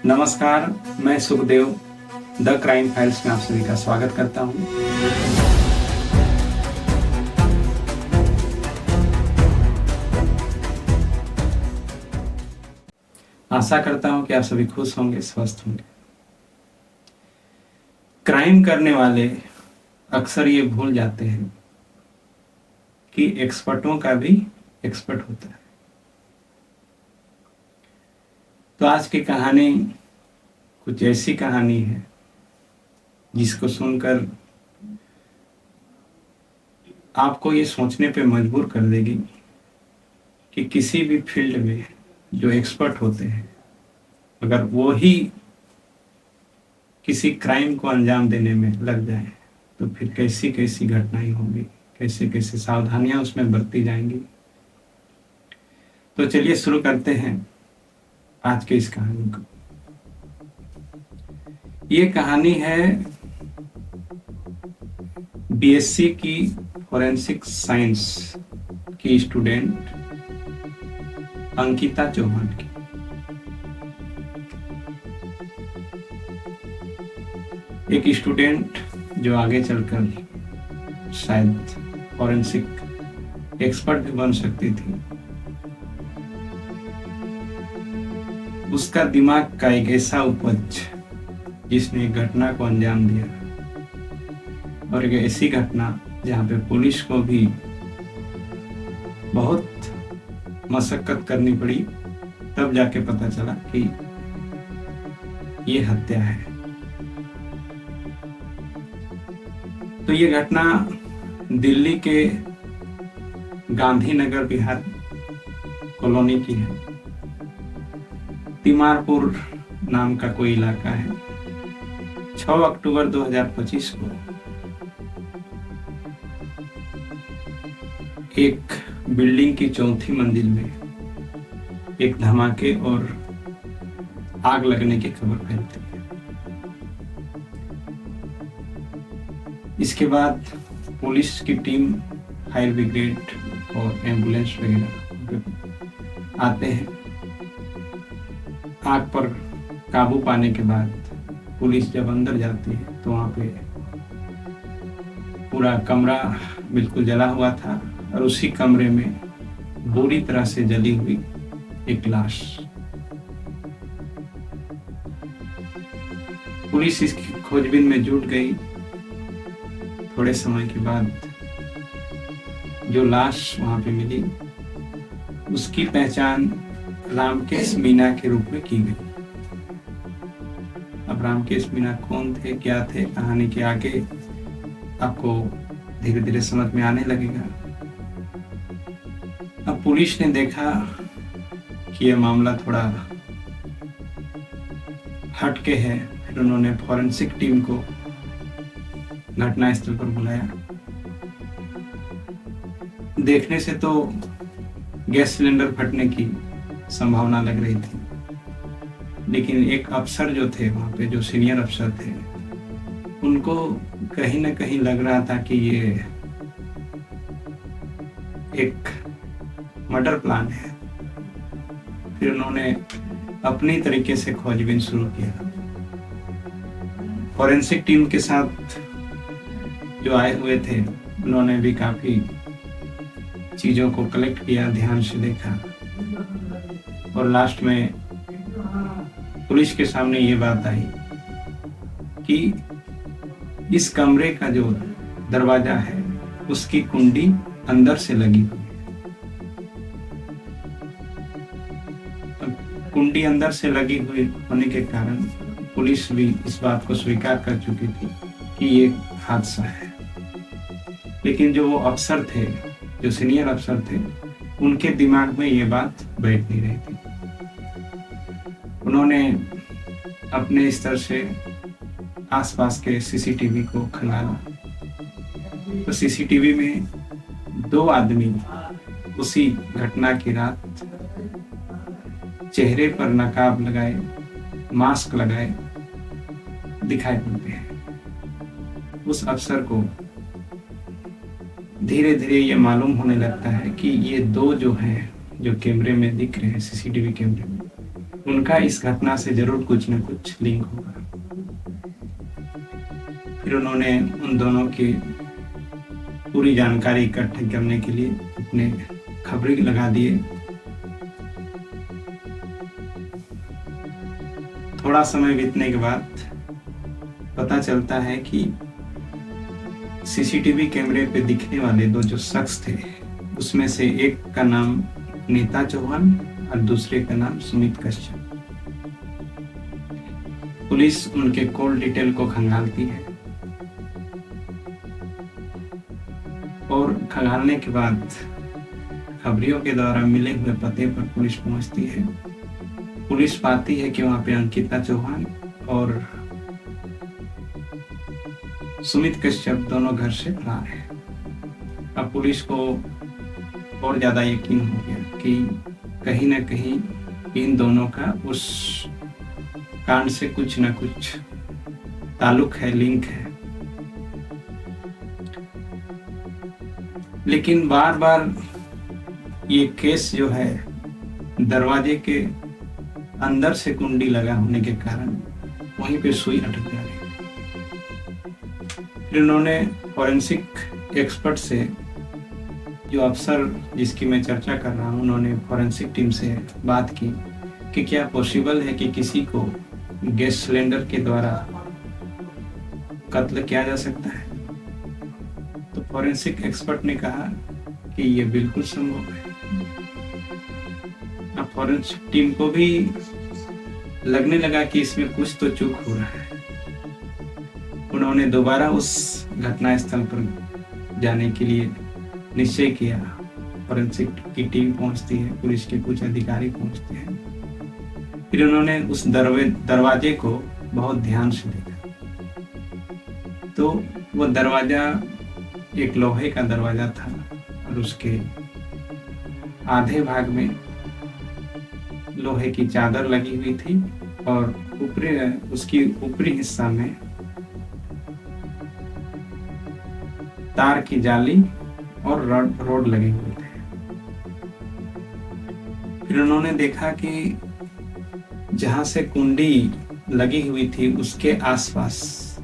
नमस्कार, मैं Sukhdev the crime files में आप सभी का स्वागत करता हूं। आशा करता हूं कि आप सभी खुश होंगे, स्वस्थ होंगे। क्राइम करने वाले अक्सर ये भूल जाते हैं कि एक्सपर्टों का भी एक्सपर्ट होता है। तो आज की कहानी कुछ ऐसी कहानी है जिसको सुनकर आपको ये सोचने पे मजबूर कर देगी कि किसी भी फील्ड में जो एक्सपर्ट होते हैं, अगर वो ही किसी क्राइम को अंजाम देने में लग जाए तो फिर कैसी कैसी घटनाएं होंगी, कैसे कैसे सावधानियां उसमें बरती जाएंगी। तो चलिए शुरू करते हैं आज के इस कहानी को। ये कहानी है बीएससी की फॉरेंसिक साइंस की स्टूडेंट अंकिता चौहान की। एक स्टूडेंट जो आगे चलकर शायद फॉरेंसिक एक्सपर्ट भी बन सकती थी। उसका दिमाग का एक ऐसा उपज जिसने घटना को अंजाम दिया, और एक ऐसी घटना जहां पे पुलिस को भी बहुत मशक्कत करनी पड़ी, तब जाके पता चला कि ये हत्या है। तो ये घटना दिल्ली के गांधीनगर बिहार कॉलोनी की है। तिमारपुर नाम का कोई इलाका है। 6 अक्टूबर 2025 को एक बिल्डिंग की 4थी मंजिल में एक धमाके और आग लगने की खबर फैलती है। इसके बाद पुलिस की टीम, फायर ब्रिगेड और एम्बुलेंस वगैरह आते हैं। आग पर काबू पाने के बाद पुलिस जब अंदर जाती है तो वहां पे पूरा कमरा बिल्कुल जला हुआ था, और उसी कमरे में बुरी तरह से जली हुई एक लाश। पुलिस इसकी खोजबीन में जुट गई। थोड़े समय के बाद जो लाश वहां पे मिली, उसकी पहचान रामकेश मीना के रूप में की गई। अब रामकेश मीना कौन थे, क्या थे, कहानी के आगे आपको धीरे धीरे समझ में आने लगेगा। अब पुलिस ने देखा कि यह मामला थोड़ा हटके है, फिर उन्होंने फॉरेंसिक टीम को घटनास्थल पर बुलाया। देखने से तो गैस सिलेंडर फटने की संभावना लग रही थी, लेकिन एक अफसर जो थे वहां पे, जो सीनियर अफसर थे, उनको कहीं ना कहीं लग रहा था कि ये एक मर्डर प्लान है। फिर उन्होंने अपनी तरीके से खोजबीन शुरू किया। फॉरेंसिक टीम के साथ जो आए हुए थे, उन्होंने भी काफी चीजों को कलेक्ट किया, ध्यान से देखा, और लास्ट में पुलिस के सामने ये बात आई कि इस कमरे का जो दरवाजा है उसकी कुंडी अंदर से लगी हुई है। कुंडी अंदर से लगी हुई होने के कारण पुलिस भी इस बात को स्वीकार कर चुकी थी कि ये हादसा है। लेकिन जो वो अफसर थे, जो सीनियर अफसर थे, उनके दिमाग में ये बात बैठ नहीं रही थी। उन्होंने अपने स्तर से आसपास के सीसीटीवी को खंगाला, तो सीसीटीवी में 2 आदमी उसी घटना की रात चेहरे पर नकाब लगाए, मास्क लगाए दिखाई पड़ते हैं। उस अफसर को धीरे धीरे ये मालूम होने लगता है कि ये 2 जो हैं, जो कैमरे में दिख रहे हैं, सीसीटीवी कैमरे में, उनका इस घटना से जरूर कुछ न कुछ लिंक होगा। फिर उन्होंने उन दोनों की पूरी जानकारी इकट्ठी करने के लिए अपने खबरें लगा दिए। थोड़ा समय बीतने के बाद पता चलता है कि सीसीटीवी कैमरे पे दिखने वाले दो जो शख्स थे, उसमें से एक का नाम नीता चौहान और दूसरे का नाम सुमित कश्यप। पुलिस उनके कॉल डिटेल को खंगालती है और खंगालने के बाद खबरियों के द्वारा मिले हुए पते पर पुलिस पहुंचती है। पुलिस पाती है कि वहां पे अंकिता चौहान और सुमित कश्यप दोनों घर से फरार है। अब पुलिस को और ज्यादा यकीन हो गया कि कहीं न कहीं इन दोनों का उस कांड से कुछ न कुछ ताल्लुक है, लिंक है। लेकिन बार बार ये केस जो है दरवाजे के अंदर से कुंडी लगा होने के कारण वहीं पे सुई अटक जा रही। फिर उन्होंने फॉरेंसिक एक्सपर्ट से, जो अफसर जिसकी मैं चर्चा कर रहा हूँ, उन्होंने फॉरेंसिक टीम से बात की कि क्या पॉसिबल है कि किसी को गैस सिलेंडर के द्वारा कत्ल किया जा सकता है। तो फॉरेंसिक एक्सपर्ट ने कहा कि ये बिल्कुल संभव है। अब फॉरेंसिक टीम को भी लगने लगा कि इसमें कुछ तो चूक हो रहा है। उन्होंने दोबारा उस घटना स्थल पर जाने के लिए निश्चय किया। फॉरेंसिक की टीम पहुंचती है, पुलिस के कुछ अधिकारी पहुंचते हैं। फिर उन्होंने उस दरवाजे को बहुत ध्यान से देखा तो वो दरवाजा एक लोहे का दरवाजा था और उसके आधे भाग में लोहे की चादर लगी हुई थी और उसकी ऊपरी हिस्सा में तार की जाली और रोड लगे हुए थे। फिर उन्होंने देखा कि जहां से कुंडी लगी हुई थी उसके आसपास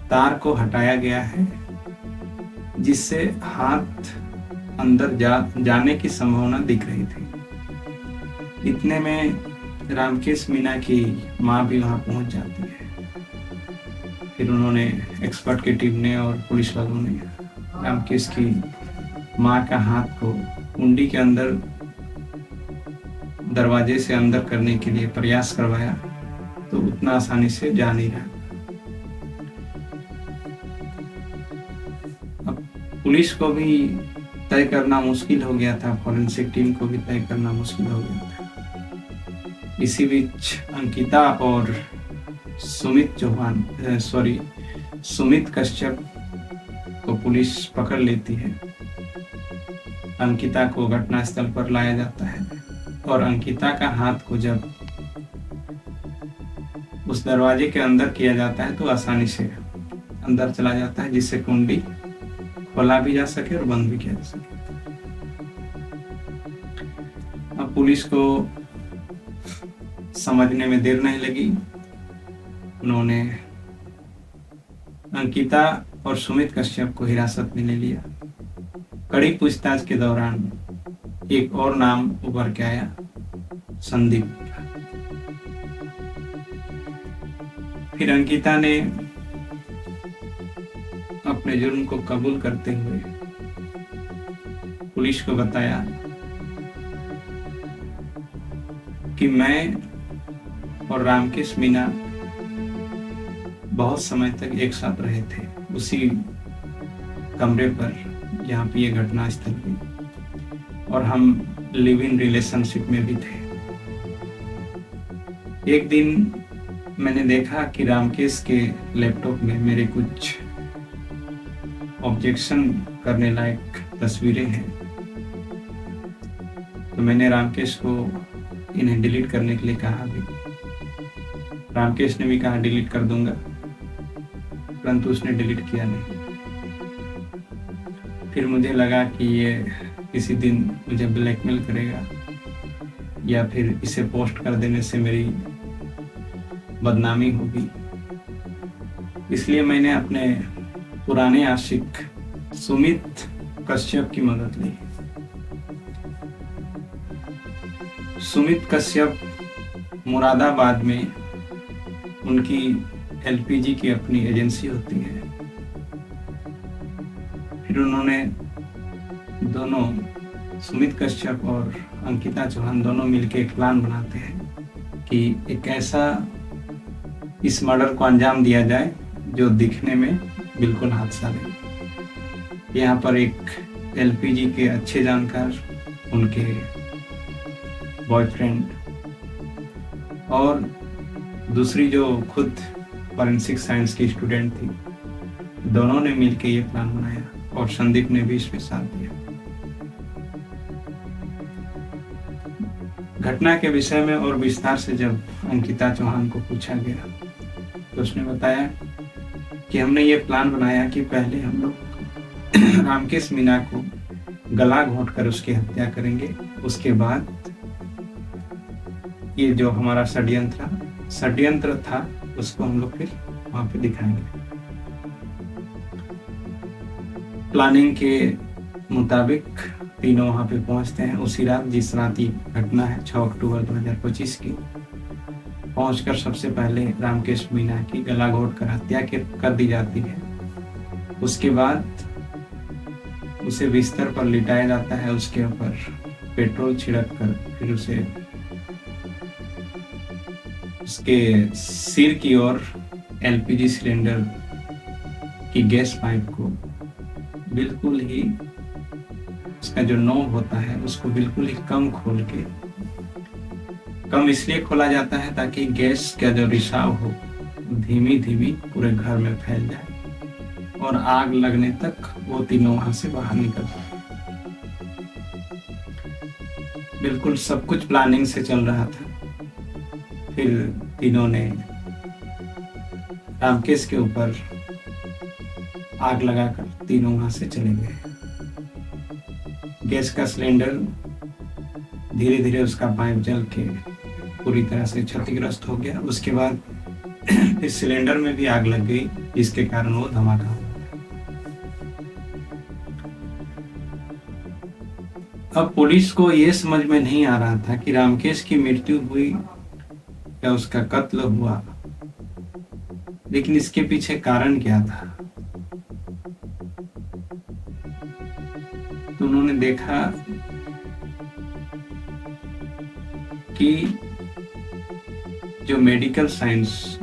तार को हटाया गया है, जिससे हाथ अंदर जाने की संभावना दिख रही थी। इतने में रामकेश मीना की माँ भी वहां पहुंच जाती है। फिर उन्होंने एक्सपर्ट की टीम ने और पुलिस वालों ने रामकेश की माँ का हाथ को कुंडी के अंदर दरवाजे से अंदर करने के लिए प्रयास करवाया तो उतना आसानी से जा नहीं रहा। अब पुलिस को भी तय करना मुश्किल हो गया था, फॉरेंसिक टीम को भी तय करना मुश्किल हो गया था। इसी बीच अंकिता और सुमित कश्यप को पुलिस पकड़ लेती है। अंकिता को घटनास्थल पर लाया जाता है और अंकिता का हाथ को जब उस दरवाजे के अंदर किया जाता है तो आसानी से अंदर चला जाता है, जिससे कुंडी खोला भी जा सके और बंद भी किया जा सके। अब पुलिस को समझने में देर नहीं लगी। उन्होंने अंकिता और सुमित कश्यप को हिरासत में ले लिया। कड़ी पूछताछ के दौरान एक और नाम उभर के आया, संदीप। फिर अंकिता ने अपने जुर्म को कबूल करते हुए पुलिस को बताया कि मैं और रामकेश मीना बहुत समय तक एक साथ रहे थे, उसी कमरे पर जहाँ पे ये घटना स्थल हुई, और हम लिव इन रिलेशनशिप में भी थे। एक दिन मैंने देखा कि रामकेश के लैपटॉप में मेरे कुछ ऑब्जेक्शन करने लायक तस्वीरें हैं, तो मैंने रामकेश को इन्हें डिलीट करने के लिए कहा भी। रामकेश ने भी कहा डिलीट कर दूंगा, परंतु उसने डिलीट किया नहीं। फिर मुझे लगा कि ये किसी दिन मुझे ब्लैकमेल करेगा, या फिर इसे पोस्ट कर देने से मेरी बदनामी होगी, इसलिए मैंने अपने पुराने आशिक सुमित कश्यप की मदद ली। सुमित कश्यप मुरादाबाद में उनकी एलपीजी की अपनी एजेंसी होती है। फिर उन्होंने दोनों, सुमित कश्यप और अंकिता चौहान दोनों मिलकर एक प्लान बनाते हैं कि एक ऐसा इस मर्डर को अंजाम दिया जाए जो दिखने में बिल्कुल हादसा लगे। यहाँ पर एक एलपीजी के अच्छे जानकार, उनके बॉयफ्रेंड और दूसरी जो खुद फॉरेंसिक साइंस की स्टूडेंट थी, दोनों ने मिलकर ये प्लान बनाया और संदीप ने भी इसमें साथ दिया। घटना के विषय में और विस्तार से जब अंकिता चौहान को पूछा गया तो उसने बताया कि हमने ये प्लान बनाया कि पहले हम लोग रामकेश मीना को गला घोंटकर उसकी हत्या करेंगे, उसके बाद ये जो हमारा षड्यंत्र था उसको हम लोग फिर वहां पे दिखाएंगे। प्लानिंग के मुताबिक तीनों वहां पे पहुंचते हैं। उसी रात, जिस रात ये घटना है 6 अक्टूबर 2025 की, पहुंचकर सबसे पहले रामकेश मीना की गला घोंटकर हत्या कर दी जाती है। उसके बाद उसे बिस्तर पर लिटाया जाता है, उसके ऊपर पेट्रोल छिड़क कर फिर उसे उसके सिर की ओर एलपीजी सिलेंडर की गैस पाइप को बिल्कुल ही, उसका जो नोब होता है उसको बिल्कुल ही कम खोल के, कम इसलिए खोला जाता है ताकि गैस का जो रिसाव हो धीमी धीमी पूरे घर में फैल जाए और आग लगने तक वो तीनों वहां से बाहर निकल पाए। बिल्कुल सब कुछ प्लानिंग से चल रहा था। फिर तीनों ने रामकेश के ऊपर आग लगाकर तीनों वहां से चले गए। गैस का सिलेंडर धीरे धीरे उसका पाइप जल के पूरी तरह से क्षतिग्रस्त हो गया। उसके बाद इस सिलेंडर में भी आग लग गई, जिसके कारण वो धमाका हुआ। अब पुलिस को ये समझ में नहीं आ रहा था कि रामकेश की मृत्यु हुई या उसका कत्ल हुआ, लेकिन इसके पीछे कारण क्या था। तो उन्होंने देखा कि जो मेडिकल साइंस,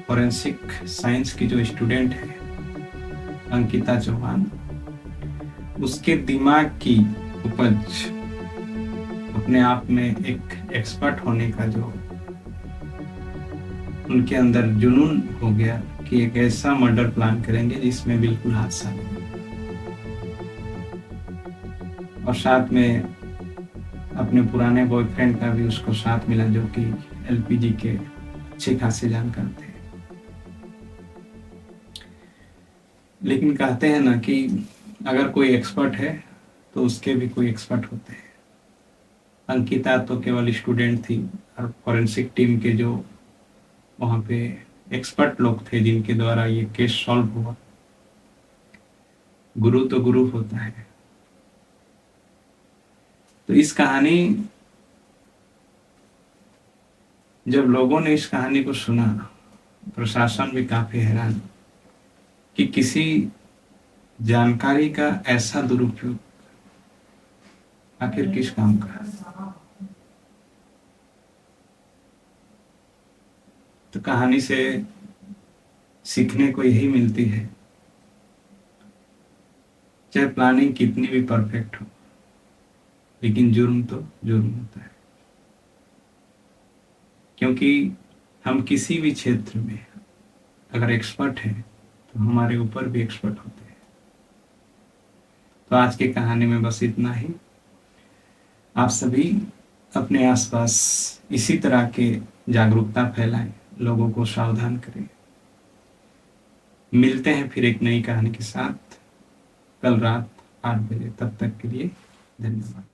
फॉरेंसिक साइंस की जो स्टूडेंट है अंकिता चौहान, उसके दिमाग की उपज, अपने आप में एक एक्सपर्ट होने का जो उनके अंदर जुनून हो गया कि एक ऐसा मर्डर प्लान करेंगे जिसमें बिल्कुल हादसा नहीं, और साथ में अपने पुराने बॉयफ्रेंड का भी उसको साथ मिला जो कि एलपीजी के अच्छे खासे जानकार थे। लेकिन कहते हैं ना कि अगर कोई एक्सपर्ट है तो उसके भी कोई एक्सपर्ट होते हैं। अंकिता तो केवल स्टूडेंट थी और फॉरेंसिक टीम के जो वहां पे एक्सपर्ट लोग थे जिनके द्वारा ये केस सॉल्व हुआ, गुरु तो गुरु होता है। तो इस कहानी, जब लोगों ने इस कहानी को सुना, प्रशासन भी काफी हैरान कि किसी जानकारी का ऐसा दुरुपयोग आखिर किस काम का। तो कहानी से सीखने को यही मिलती है, चाहे प्लानिंग कितनी भी परफेक्ट हो, लेकिन जुर्म तो जुर्म होता है। क्योंकि हम किसी भी क्षेत्र में अगर एक्सपर्ट हैं तो हमारे ऊपर भी एक्सपर्ट होते हैं। तो आज की कहानी में बस इतना ही। आप सभी अपने आसपास इसी तरह के जागरूकता फैलाएं, लोगों को सावधान करें। मिलते हैं फिर एक नई कहानी के साथ कल रात 8 बजे। तब तक के लिए धन्यवाद।